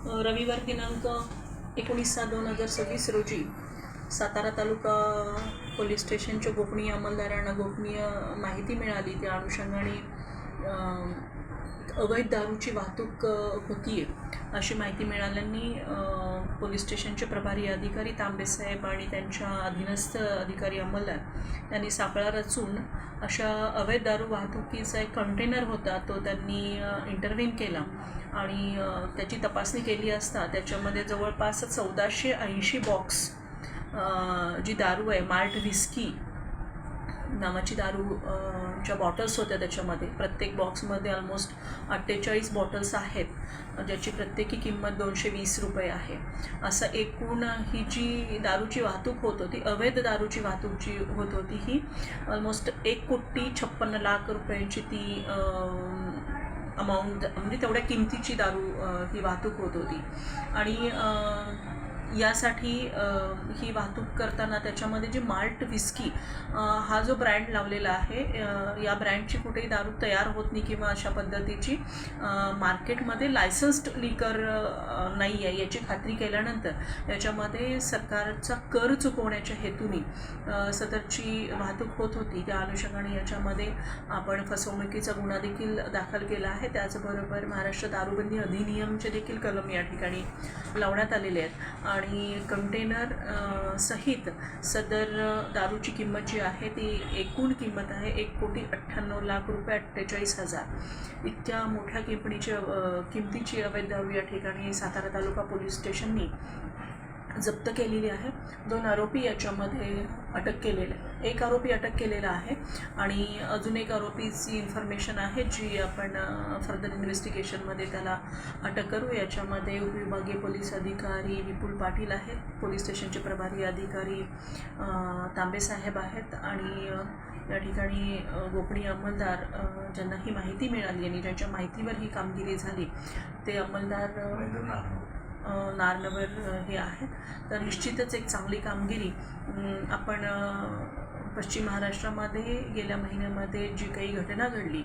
रविवार दिनांक 19/7/2026 रोजी सातारा तालुका पोलीस स्टेशनच्या गोपनीय अंमलदारांना गोपनीय माहिती मिळाली. त्या अनुषंगाने अवैध दारूची वाहतूक होती आहे अशी माहिती मिळाल्याने पोलीस स्टेशनचे प्रभारी अधिकारी तांबेसाहेब आणि त्यांच्या अधीनस्थ अधिकारी अंमलदार यांनी सापळा रचून अशा अवैध दारू वाहतुकीचा एक कंटेनर होता तो त्यांनी इंटरव्हीन केला आणि त्याची तपासणी केली असता त्याच्यामध्ये जवळपास 1480 बॉक्स जी दारू आहे माल्ट व्हिस्की नावाची दारूच्या बॉटल्स होत्या. त्याच्यामध्ये प्रत्येक बॉक्समध्ये ऑलमोस्ट 48 बॉटल्स आहेत ज्याची प्रत्येकी किंमत 220 रुपये आहे. असं एकूण ही जी दारूची वाहतूक होत होती अवैध दारूची वाहतूक जी होत होती ही ऑलमोस्ट 1,56,00,000 रुपयांची ती अमाऊंट म्हणजे तेवढ्या किमतीची दारू ही वाहतूक होत होती. आणि यासाठी ही वाहतूक करताना त्याच्यामध्ये जी माल्ट व्हिस्की हा जो ब्रँड लावलेला आहे या ब्रँडची कुठेही दारू तयार होत नाही किंवा अशा पद्धतीची मार्केटमध्ये लायसन्स्ड लिकर नाही आहे याची खात्री केल्यानंतर याच्यामध्ये सरकारचा कर चुकवण्याच्या हेतूने सदरची वाहतूक होत होती. त्या अनुषंगाने याच्यामध्ये आपण फसवणुकीचा गुन्हा देखील दाखल केला आहे. त्याचबरोबर महाराष्ट्र दारूबंदी अधिनियमचे देखील कलम या ठिकाणी लावण्यात आलेले आहेत आणि कंटेनर सहित सदर दारूची किंमत जी आहे ती एकूण किंमत आहे 1,98,00,000 रुपये 48,000 इतक्या मोठ्या किमतीची अवैध दारू या ठिकाणी सातारा तालुका पोलीस स्टेशननी जप्त केलेली आहे. 2 आरोपी याच्यामध्ये अटक केलेले एक आरोपी अटक केलेला आहे आणि अजून एक आरोपीची इन्फॉर्मेशन आहे जी आपण फर्दर इन्व्हेस्टिगेशनमध्ये त्याला अटक करू. याच्यामध्ये उपविभागीय पोलीस अधिकारी विपुल पाटील आहेत, पोलीस स्टेशनचे प्रभारी अधिकारी तांबेसाहेब आहेत आणि या ठिकाणी गोपनीय अंमलदार ज्यांना ही माहिती मिळाली आणि ज्यांच्या माहितीवर ही कामगिरी झाली ते अंमलदार नारनवर हे आहेत. तर निश्चितच एक चांगली कामगिरी आपण पश्चिम महाराष्ट्रामध्ये गेल्या महिन्यामध्ये जी काही घटना घडली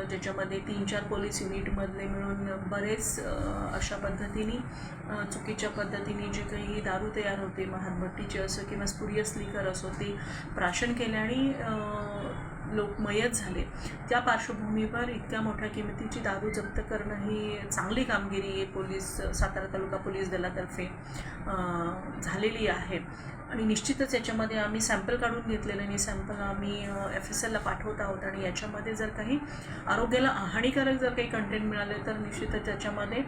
ज्याच्यामध्ये 3-4 पोलीस युनिटमधले मिळून बरेच अशा पद्धतीने चुकीच्या पद्धतीने जे काही दारू तयार होते महानभट्टीचे असो किंवा स्पुरियस लिकर असो ते प्राशन केल्याने लोक मयत झाले. त्या पार्श्वभूमीवर इतक्या मोठ्या किमतीची दारू जप्त करणं ही चांगली कामगिरी पोलीस सातारा तालुका पोलीस दलातर्फे झालेली आहे आणि निश्चितच याच्यामध्ये आम्ही सॅम्पल काढून घेतलेले आणि सॅम्पल आम्ही FSLला पाठवत आहोत आणि याच्यामध्ये जर काही आरोग्याला हानिकारक जर काही कंटेंट मिळाले तर निश्चितच त्याच्यामध्ये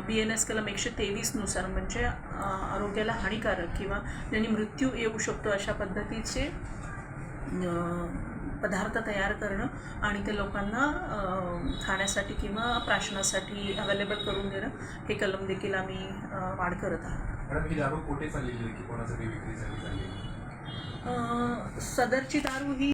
BNS कलम 123 नुसार म्हणजे आरोग्याला हानिकारक किंवा ज्यांनी मृत्यू येऊ शकतो अशा पद्धतीचे पदार्थ तयार करणं आणि ते लोकांना खाण्यासाठी किंवा प्राशनासाठी अवेलेबल करून देणं हे कलम देखील आम्ही वाढ करत आहोत. मॅडम ही दारू कुठे चाललेली की कोणासाठी विक्री झाली? सदरची दारू ही